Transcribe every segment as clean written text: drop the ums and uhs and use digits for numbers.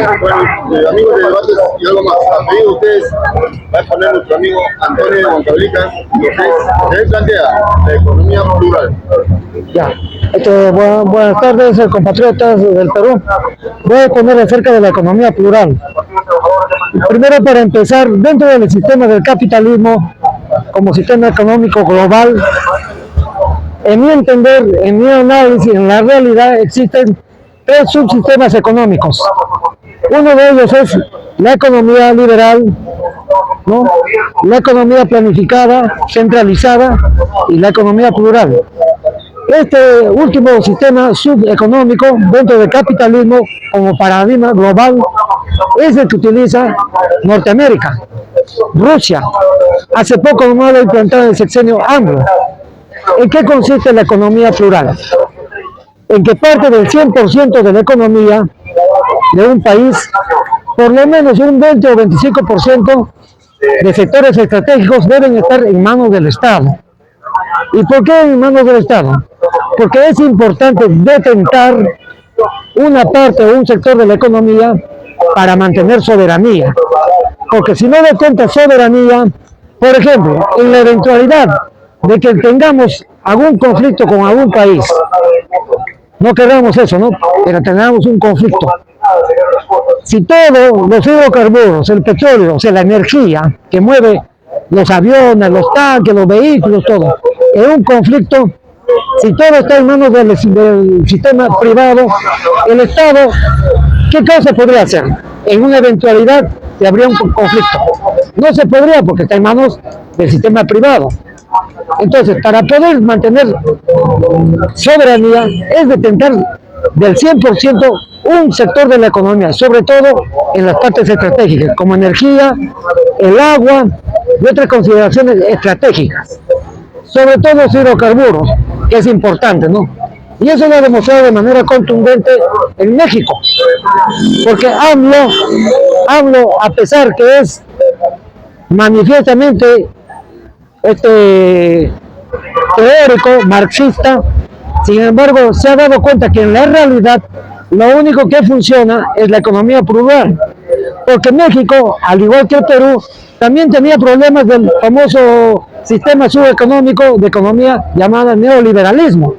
amigos de debates y algo más. A pedido de ustedes, va a exponer nuestro amigo Antonio Montablica, que él plantea la economía plural. Ya. Buenas tardes, compatriotas del Perú. Voy a exponer acerca de la economía plural. Primero, para empezar, dentro del sistema del capitalismo, como sistema económico global, en mi entender, en mi análisis, en la realidad existen tres subsistemas económicos. Uno de ellos es la economía liberal, ¿no? La economía planificada, centralizada y la economía plural. Este último sistema subeconómico dentro del capitalismo como paradigma global es el que utiliza Norteamérica, Rusia. Hace poco nomás lo implantaron el sexenio AMLO. ¿En qué consiste la economía plural? En que parte del 100% de la economía de un país, por lo menos un 20 o 25% de sectores estratégicos deben estar en manos del Estado. ¿Y por qué en manos del Estado? Porque es importante detentar una parte o un sector de la economía para mantener soberanía. Porque si no detenta soberanía, por ejemplo, en la eventualidad de que tengamos algún conflicto con algún país, no queramos eso, ¿no? Pero tengamos un conflicto. Si todos los hidrocarburos, el petróleo, o sea, la energía que mueve los aviones, los tanques, los vehículos, todo, en un conflicto, si todo está en manos del sistema privado, el Estado, ¿qué cosa podría hacer? En una eventualidad si habría un conflicto. No se podría porque está en manos del sistema privado. Entonces, para poder mantener soberanía es detentar del 100% un sector de la economía, sobre todo en las partes estratégicas, como energía, el agua y otras consideraciones estratégicas. Sobre todo los hidrocarburos, que es importante, ¿no? Y eso lo ha demostrado de manera contundente en México, porque AMLO, a pesar que es manifiestamente teórico, marxista, sin embargo se ha dado cuenta que en la realidad lo único que funciona es la economía plural, porque México, al igual que el Perú, también tenía problemas del famoso sistema subeconómico de economía llamada neoliberalismo.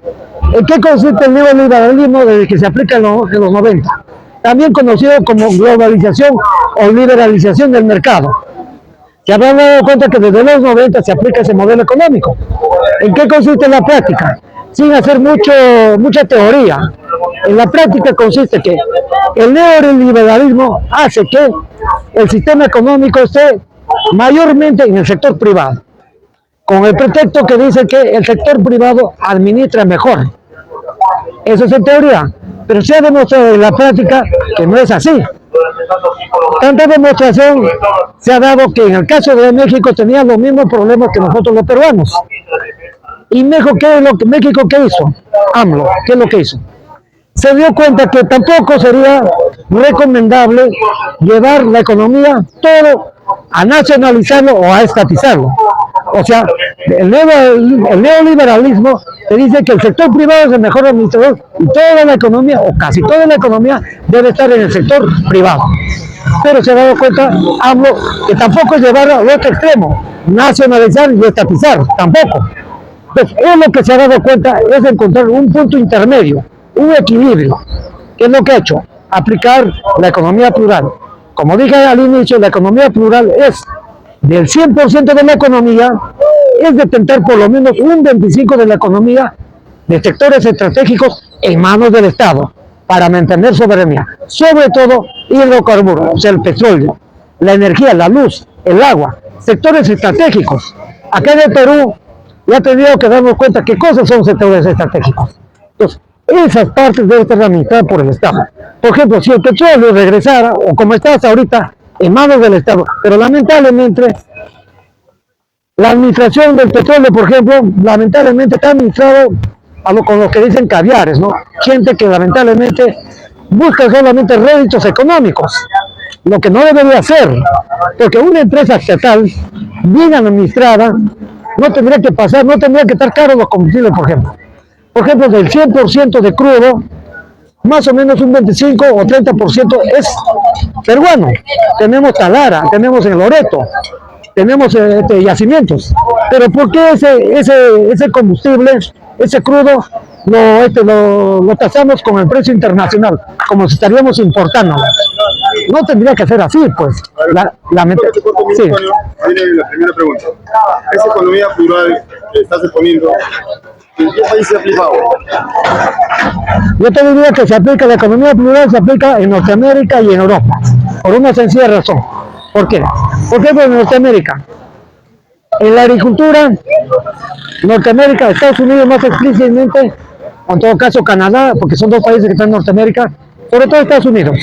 ¿En qué consiste el neoliberalismo desde que se aplica en los 90? También conocido como globalización o liberalización del mercado. Se habrán dado cuenta que desde los 90 se aplica ese modelo económico. ¿En qué consiste en la práctica? Sin hacer mucha teoría. En la práctica consiste que el neoliberalismo hace que el sistema económico esté mayormente en el sector privado, con el pretexto que dice que el sector privado administra mejor. Eso es en teoría, pero se ha demostrado en la práctica que no es así. Tanta demostración se ha dado que en el caso de México tenía los mismos problemas que nosotros los peruanos. ¿Y México qué hizo? AMLO, ¿qué es lo que hizo? Se dio cuenta que tampoco sería recomendable llevar la economía todo a nacionalizarlo o a estatizarlo. O sea, el neoliberalismo te dice que el sector privado es el mejor administrador y toda la economía, o casi toda la economía, debe estar en el sector privado. Pero se ha dado cuenta, AMLO, que tampoco es llevar al otro extremo, nacionalizar y estatizar, tampoco. Pues es lo que se ha dado cuenta, es encontrar un punto intermedio, un equilibrio. ¿Qué es lo que ha hecho? Aplicar la economía plural. Como dije al inicio, la economía plural es del 100% de la economía, es detentar por lo menos un 25% de la economía de sectores estratégicos en manos del Estado para mantener soberanía. Sobre todo hidrocarburos, o sea, el petróleo, la energía, la luz, el agua, sectores estratégicos. Acá en el Perú ya tenido que darnos cuenta qué cosas son sectores estratégicos. Entonces, esas partes deben estar administradas por el Estado. Por ejemplo, si el petróleo regresara, o como está hasta ahorita, en manos del Estado, pero lamentablemente la administración del petróleo, por ejemplo, lamentablemente está administrado con lo que dicen caviares, ¿no? Gente que lamentablemente busca solamente réditos económicos, lo que no debería hacer, porque una empresa estatal bien administrada no tendría que estar caro los combustibles, por ejemplo. Por ejemplo, del 100% de crudo, más o menos un 25 o 30% es peruano. Tenemos Talara, tenemos el Loreto, tenemos yacimientos. Pero ¿por qué ese combustible, ese crudo, lo tasamos con el precio internacional, como si estaríamos importando? No tendría que ser así, pues. Sí. Viene la primera pregunta. Esa economía plural que estás exponiendo, ¿en qué país se ha aplicado? Yo te diría que se aplica, la economía plural se aplica en Norteamérica y en Europa, por una sencilla razón. ¿Por qué? ¿Por qué en Norteamérica? En la agricultura, Norteamérica, Estados Unidos más explícitamente, o en todo caso Canadá, porque son dos países que están en Norteamérica, sobre todo Estados Unidos,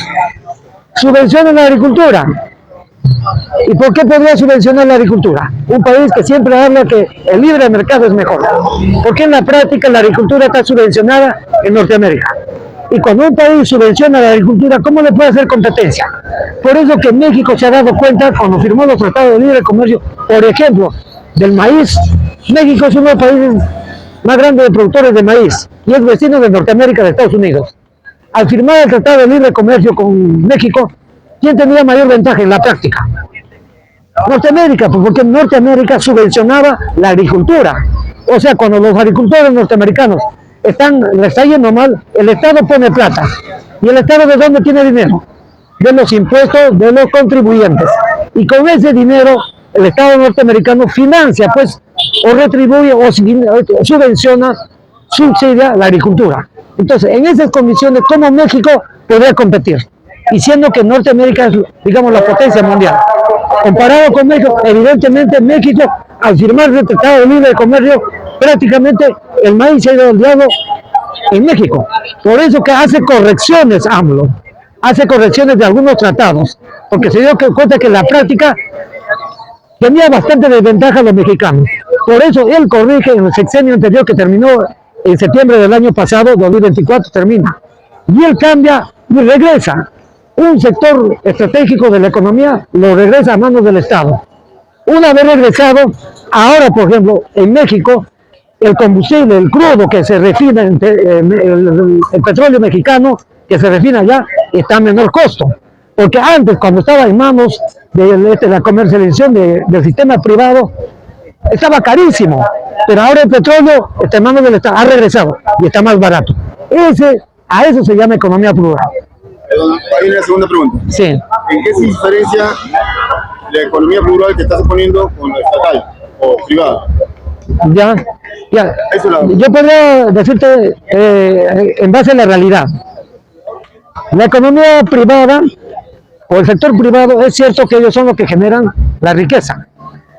subvenciona la agricultura. ¿Y por qué podría subvencionar la agricultura? Un país que siempre habla que el libre mercado es mejor. Porque en la práctica la agricultura está subvencionada en Norteamérica. Y cuando un país subvenciona la agricultura, ¿cómo le puede hacer competencia? Por eso que México se ha dado cuenta cuando firmó los tratados de libre comercio, por ejemplo, del maíz. México es uno de los países más grandes de productores de maíz y es vecino de Norteamérica, de Estados Unidos. Al firmar el tratado de libre comercio con México, ¿quién tenía mayor ventaja en la práctica? Norteamérica, porque Norteamérica subvencionaba la agricultura. O sea, cuando los agricultores norteamericanos le está yendo mal, el Estado pone plata. ¿Y el Estado de dónde tiene dinero? De los impuestos de los contribuyentes. Y con ese dinero, el Estado norteamericano financia, pues, o retribuye o subvenciona, subsidia la agricultura. Entonces, en esas condiciones, ¿cómo México podría competir? Y siendo que Norteamérica es, digamos, la potencia mundial. Comparado con México, evidentemente México, al firmar el Tratado de Libre Comercio, prácticamente el maíz se ha ido al diablo en México. Por eso que hace correcciones AMLO, hace correcciones de algunos tratados, porque se dio cuenta que en la práctica tenía bastante desventaja a los mexicanos. Por eso él corrige en el sexenio anterior que terminó en septiembre del año pasado, 2024 termina, y él cambia y regresa. Un sector estratégico de la economía lo regresa a manos del Estado. Una vez regresado, ahora por ejemplo en México, el combustible, el crudo que se refina, el petróleo mexicano que se refina allá, está a menor costo. Porque antes, cuando estaba en manos de la comercialización del sistema privado, estaba carísimo. Pero ahora el petróleo está en manos del Estado, ha regresado y está más barato. A eso se llama economía plural. Ahí viene la segunda pregunta. Sí. ¿En qué se diferencia la economía plural que estás exponiendo con la estatal o privada? Ya. Yo podría decirte en base a la realidad. La economía privada o el sector privado, es cierto que ellos son los que generan la riqueza.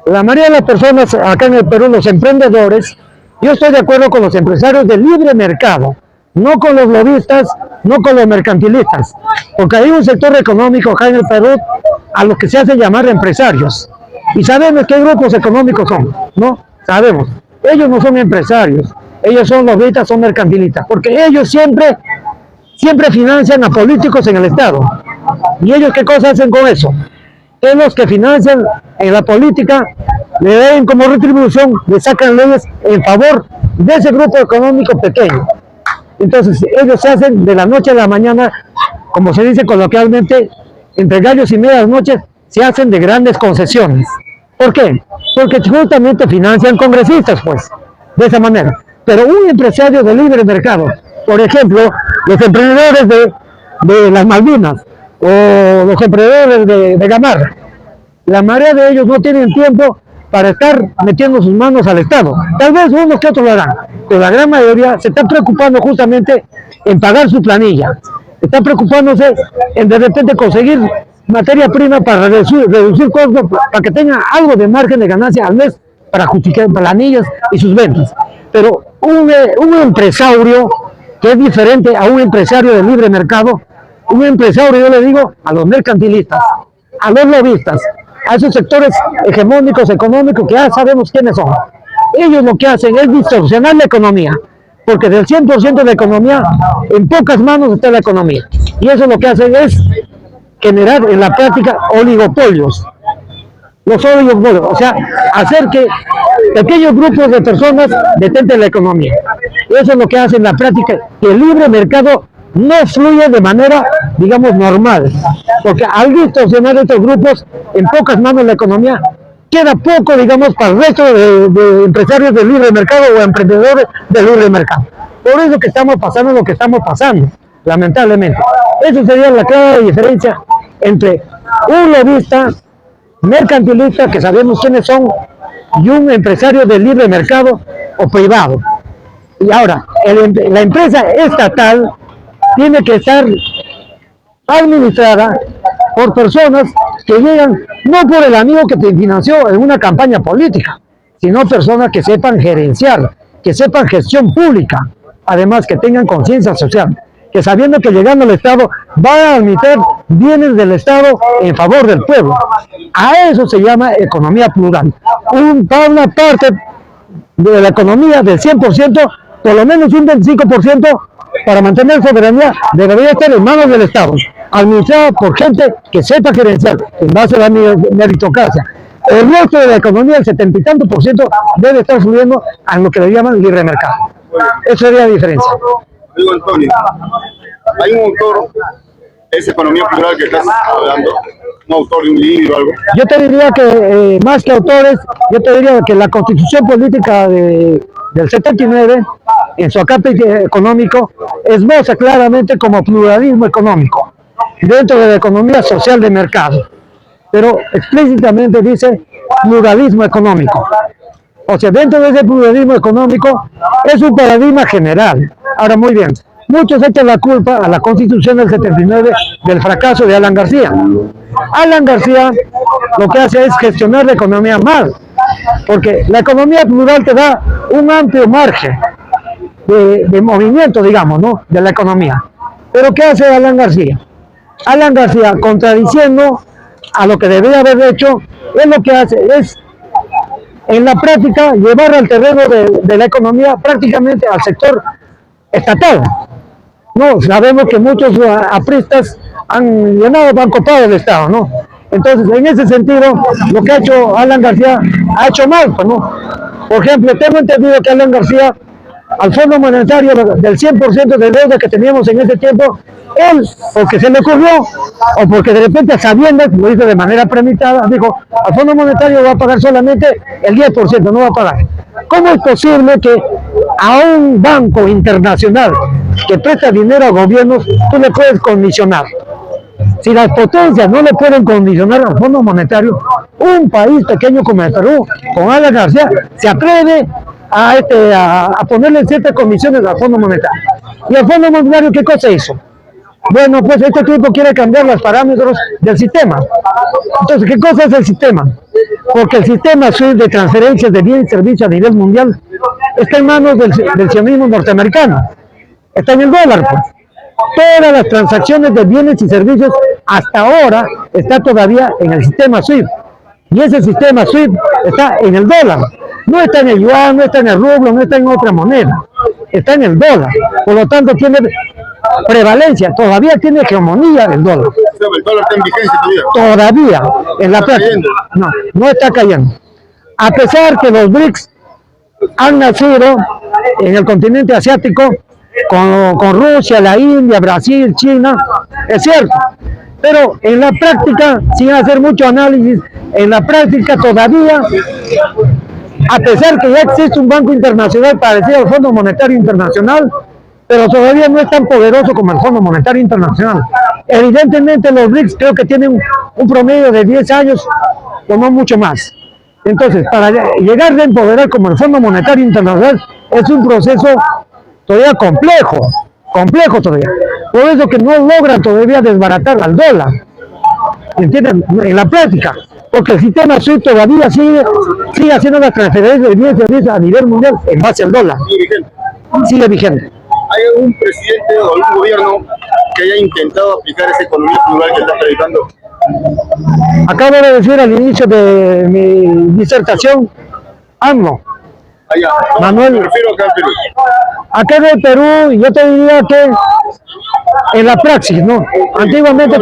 La mayoría de las personas acá en el Perú, los emprendedores, yo estoy de acuerdo con los empresarios del libre mercado, no con los lobistas, no con los mercantilistas, porque hay un sector económico acá en el Perú a los que se hace llamar empresarios. Y sabemos qué grupos económicos son, ¿no? Sabemos. Ellos no son empresarios, ellos son lobistas, son mercantilistas, porque ellos siempre financian a políticos en el Estado. ¿Y ellos qué cosa hacen con eso? Es los que financian en la política, le den como retribución, le sacan leyes en favor de ese grupo económico pequeño. Entonces ellos se hacen de la noche a la mañana, como se dice coloquialmente, entre gallos y medias noches, se hacen de grandes concesiones. ¿Por qué? Porque justamente financian congresistas, pues, de esa manera. Pero un empresario de libre mercado, por ejemplo, los emprendedores de las Malvinas, o los emprendedores de Gamarra, la mayoría de ellos no tienen tiempo para estar metiendo sus manos al Estado. Tal vez unos que otros lo harán, pero la gran mayoría se está preocupando justamente en pagar su planilla. Está preocupándose en de repente conseguir materia prima para reducir costos, para que tenga algo de margen de ganancia al mes para justificar planillas y sus ventas. Pero un empresario que es diferente a un empresario de libre mercado, un empresario, yo le digo, a los mercantilistas, a los lobistas, a esos sectores hegemónicos económicos que ya sabemos quiénes son. Ellos lo que hacen es distorsionar la economía, porque del 100% de la economía, en pocas manos está la economía. Y eso lo que hacen es generar en la práctica oligopolios. Los oligopolios, o sea, hacer que pequeños grupos de personas detenten la economía. Eso es lo que hace en la práctica, que el libre mercado no fluye de manera, digamos, normal, porque al distorsionar estos grupos en pocas manos la economía, queda poco, digamos, para el resto de empresarios del libre mercado o emprendedores del libre mercado. Por eso que estamos pasando lo que estamos pasando, lamentablemente. Eso sería la clara diferencia entre un lobista mercantilista, que sabemos quiénes son, y un empresario del libre mercado o privado. Y ahora, la empresa estatal tiene que estar administrada por personas que llegan no por el amigo que te financió en una campaña política, sino personas que sepan gerenciar, que sepan gestión pública, además que tengan conciencia social, que sabiendo que llegando al Estado van a admitir bienes del Estado en favor del pueblo. A eso se llama economía plural. Una parte de la economía del 100%, por lo menos un 25%, para mantener soberanía, debería estar en manos del Estado, administrada por gente que sepa gerenciar, en base a la meritocracia. El resto de la economía, el 70 y tanto por ciento, debe estar fluyendo a lo que le llaman libre mercado. Esa sería la diferencia. Amigo Antonio, hay un autor, esa economía plural que estás hablando, un autor de un libro o algo. Yo te diría que, más que autores, yo te diría que la Constitución Política del 79, en su acápite económico, esboza claramente como pluralismo económico, dentro de la economía social de mercado, pero explícitamente dice pluralismo económico. O sea, dentro de ese pluralismo económico es un paradigma general. Ahora, muy bien, muchos echan la culpa a la Constitución del 79 del fracaso de Alan García. Alan García lo que hace es gestionar la economía mal, porque la economía plural te da un amplio margen de movimiento, digamos, ¿no?, de la economía. Pero ¿qué hace Alan García? Alan García, contradiciendo a lo que debería haber hecho, es lo que hace es, en la práctica, llevar al terreno de la economía prácticamente al sector estatal. No, sabemos que muchos apristas han copado el Estado, ¿no? Entonces, en ese sentido, lo que ha hecho Alan García ha hecho mal, pues, ¿no? Por ejemplo, tengo entendido que Alan García, al Fondo Monetario del 100% de deuda que teníamos en ese tiempo, él, porque se le ocurrió, o porque de repente sabiendo, lo hizo de manera premeditada, dijo, al Fondo Monetario va a pagar solamente el 10%, no va a pagar. ¿Cómo es posible que a un banco internacional que presta dinero a gobiernos, tú le puedes condicionar? Si las potencias no le pueden condicionar al Fondo Monetario, un país pequeño como el Perú, con Alan García, se atreve a ponerle ciertas condiciones al Fondo Monetario. ¿Y el Fondo Monetario qué cosa hizo? Bueno, pues este tipo quiere cambiar los parámetros del sistema. Entonces, ¿qué cosa es el sistema? Porque el sistema de transferencias de bienes y servicios a nivel mundial está en manos del sionismo norteamericano. Está en el dólar, pues. Todas las transacciones de bienes y servicios hasta ahora está todavía en el sistema SWIFT. Y ese sistema SWIFT está en el dólar. No está en el yuan, no está en el rublo, no está en otra moneda. Está en el dólar. Por lo tanto, tiene prevalencia. Todavía tiene hegemonía el dólar. ¿El dólar está en vigencia todavía? En la práctica. No está cayendo. A pesar que los BRICS han nacido en el continente asiático, con Rusia, la India, Brasil, China, es cierto, pero en la práctica, sin hacer mucho análisis, en la práctica todavía, a pesar que ya existe un banco internacional parecido al Fondo Monetario Internacional, pero todavía no es tan poderoso como el Fondo Monetario Internacional. Evidentemente los BRICS creo que tienen un promedio de 10 años, o no mucho más. Entonces, para llegar a empoderar como el Fondo Monetario Internacional, es un proceso todavía complejo todavía. Por eso que no logran todavía desbaratar al dólar, ¿entienden? En la práctica, porque el sistema SWIFT todavía sigue haciendo las transferencias de bienes y servicios a nivel mundial en base al dólar. Sigue vigente. ¿Hay algún presidente o algún gobierno que haya intentado aplicar esa economía plural que está predicando? Acabo de decir al inicio de mi disertación, AMLO. Manuel, me refiero acá en Perú. Acá en el Perú, yo te diría que en la praxis, ¿no? Antiguamente,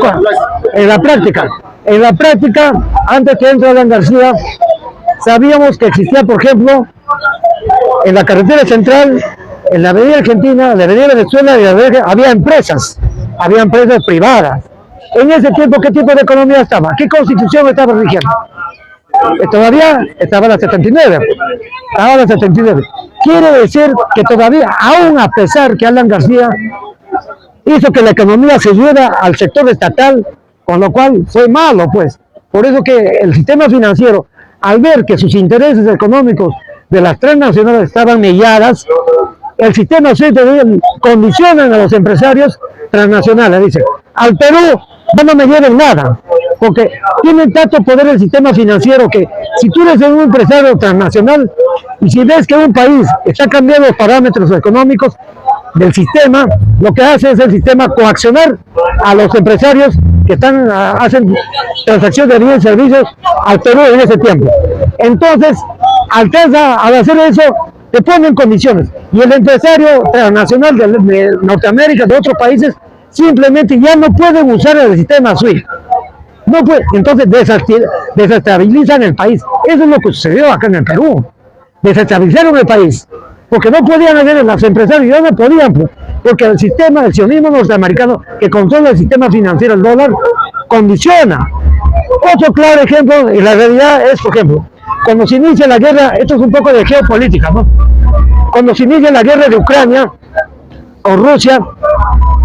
en la práctica, antes que entre Alan García, sabíamos que existía, por ejemplo, en la carretera central, En la avenida Argentina, en la avenida Venezuela, había empresas privadas. En ese tiempo, ¿qué tipo de economía estaba? ¿Qué constitución estaba rigiendo? Todavía estaba la 79. Estaba la 79. Quiere decir que todavía, aún a pesar que Alan García hizo que la economía se lleve al sector estatal, con lo cual fue malo, pues. Por eso que el sistema financiero, al ver que sus intereses económicos de las transnacionales estaban melladas, el sistema condicionan a los empresarios transnacionales. Dice, al Perú no me lleven nada, porque tienen tanto poder el sistema financiero que si tú eres un empresario transnacional y si ves que un país está cambiando los parámetros económicos del sistema, lo que hace es el sistema coaccionar a los empresarios que hacen transacciones de bienes y servicios al Perú en ese tiempo. Entonces, al hacer eso, te ponen condiciones. Y el empresario transnacional de Norteamérica, de otros países, simplemente ya no pueden usar el sistema SWIFT. No puede, entonces desestabilizan el país. Eso es lo que sucedió acá en el Perú. Desestabilizaron el país. Porque no podían hacer, los empresarios ya no podían, porque el sionismo norteamericano que controla el sistema financiero, el dólar, condiciona. Otro claro ejemplo, y la realidad es, por ejemplo, cuando se inicia la guerra, esto es un poco de geopolítica, ¿no? Cuando se inicia la guerra de Ucrania o Rusia,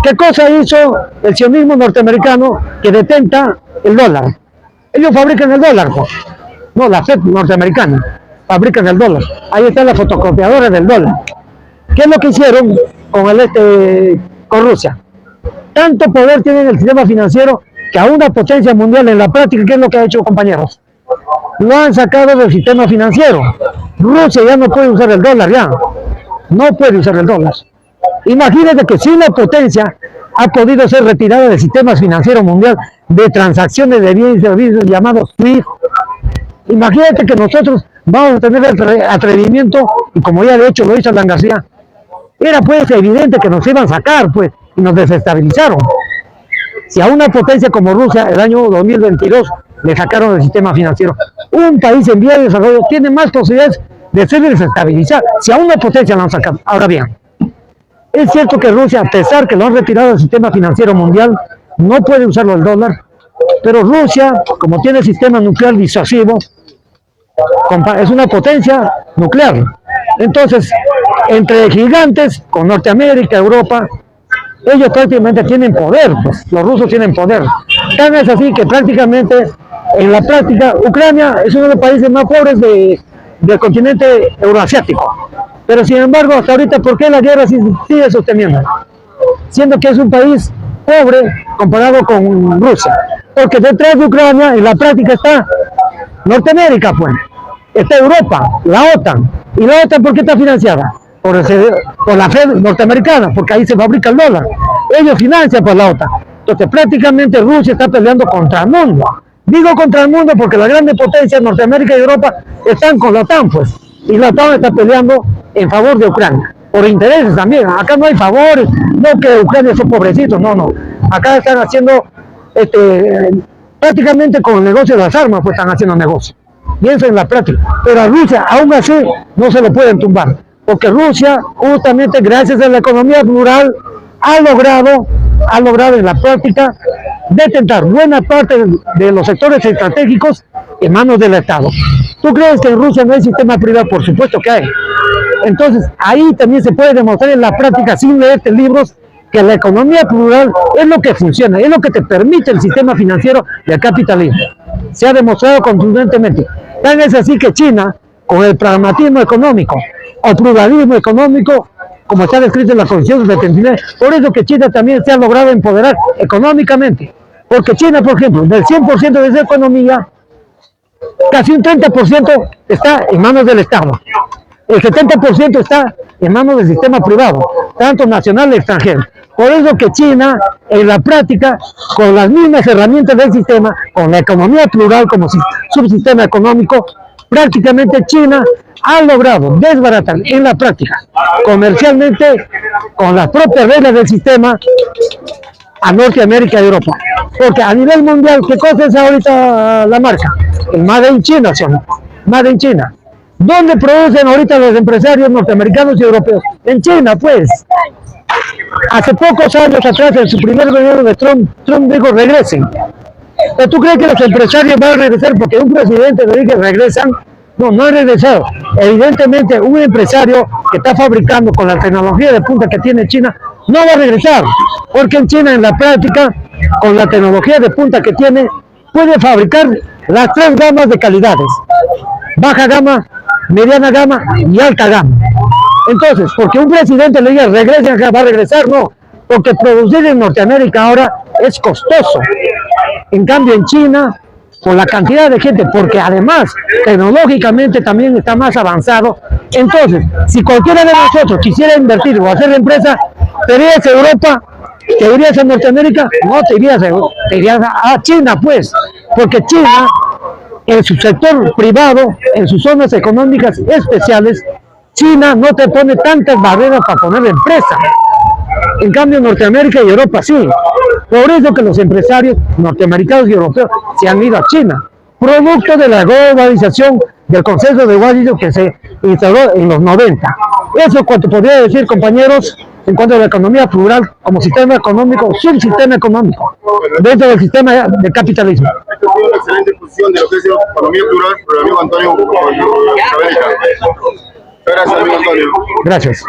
¿qué cosa hizo el sionismo norteamericano que detenta el dólar? Ellos fabrican el dólar, pues. No, la FED norteamericana fabrican el dólar. Ahí está la fotocopiadora del dólar. ¿Qué es lo que hicieron con Rusia? Tanto poder tiene el sistema financiero que a una potencia mundial en la práctica, ¿qué es lo que ha hecho, compañeros? Lo han sacado del sistema financiero. Rusia ya no puede usar el dólar, ya. No puede usar el dólar. Imagínense que si una potencia ha podido ser retirada del sistema financiero mundial de transacciones de bienes y servicios llamados SWIFT, imagínate que nosotros vamos a tener el atrevimiento, y como ya de hecho lo hizo Alan García, era pues evidente que nos iban a sacar, pues, y nos desestabilizaron. Si a una potencia como Rusia, el año 2022, le sacaron del sistema financiero, un país en vía de desarrollo tiene más posibilidades de ser desestabilizado, si a una potencia lo han sacado. Ahora bien, es cierto que Rusia, a pesar que lo han retirado del sistema financiero mundial, no puede usarlo el dólar, pero Rusia, como tiene sistema nuclear disuasivo, es una potencia nuclear. Entonces, entre gigantes, con Norteamérica, Europa, ellos prácticamente tienen poder, pues, los rusos tienen poder. Tan es así que prácticamente, en la práctica, Ucrania es uno de los países más pobres del continente euroasiático. Pero sin embargo, hasta ahorita, ¿por qué la guerra sigue sosteniendo? Siendo que es un país pobre comparado con Rusia. Porque detrás de Ucrania, en la práctica, está Norteamérica, pues. Está Europa, la OTAN. ¿Y la OTAN por qué está financiada? Por la FED norteamericana, porque ahí se fabrica el dólar. Ellos financian por la OTAN. Entonces prácticamente Rusia está peleando contra el mundo. Digo contra el mundo porque las grandes potencias, Norteamérica y Europa, están con la OTAN, pues. Y la OTAN está peleando en favor de Ucrania. Por intereses también. Acá no hay favores. No que Ucrania es un pobrecito, no. Acá están haciendo, prácticamente con el negocio de las armas, pues están haciendo negocio. Y eso en la práctica. Pero a Rusia, aún así, no se lo pueden tumbar. Porque Rusia, justamente gracias a la economía plural, ha logrado en la práctica detentar buena parte de los sectores estratégicos en manos del Estado. ¿Tú crees que en Rusia no hay sistema privado? Por supuesto que hay. Entonces, ahí también se puede demostrar en la práctica, sin leerte libros, que la economía plural es lo que funciona, es lo que te permite el sistema financiero del capitalismo. Se ha demostrado contundentemente. Tan es así que China, con el pragmatismo económico o pluralismo económico, como está descrito en la Constitución de 79, por eso que China también se ha logrado empoderar económicamente. Porque China, por ejemplo, del 100% de su economía, casi un 30% está en manos del Estado. El 70% está en manos del sistema privado, tanto nacional y extranjero. Por eso que China, en la práctica, con las mismas herramientas del sistema, con la economía plural como subsistema económico, prácticamente China ha logrado desbaratar en la práctica, comercialmente, con las propias reglas del sistema, a Norteamérica y Europa. Porque a nivel mundial, ¿qué cosa es ahorita la marca? El Made in China, Made in China. ¿Dónde producen ahorita los empresarios norteamericanos y europeos? En China, pues. Hace pocos años atrás, en su primer gobierno de Trump dijo regresen. ¿Pero tú crees que los empresarios van a regresar porque un presidente le dice regresan? No, no han regresado. Evidentemente, un empresario que está fabricando con la tecnología de punta que tiene China no va a regresar, porque en China, en la práctica, con la tecnología de punta que tiene, puede fabricar las 3 gamas de calidades: baja gama, mediana gama y alta gama. Entonces, porque un presidente le diga regresen acá, va a regresar, no, porque producir en Norteamérica ahora es costoso. En cambio, en China, por la cantidad de gente, porque además tecnológicamente también está más avanzado. Entonces, si cualquiera de nosotros quisiera invertir o hacer empresa, ¿te irías a Europa? ¿Te irías a Norteamérica? No, te irías a China, pues, porque China, en su sector privado, en sus zonas económicas especiales, China no te pone tantas barreras para poner empresa. En cambio, Norteamérica y Europa sí. Por eso que los empresarios norteamericanos y europeos se han ido a China, producto de la globalización del Consenso de Washington que se instauró en los 90. Eso es cuanto podría decir, compañeros, en cuanto a la economía plural como sistema económico, subsistema económico, dentro del sistema de capitalismo. Esta fue una excelente exposición de lo que es la economía plural por el amigo Antonio Cabellica. Gracias, amigo Antonio. Gracias.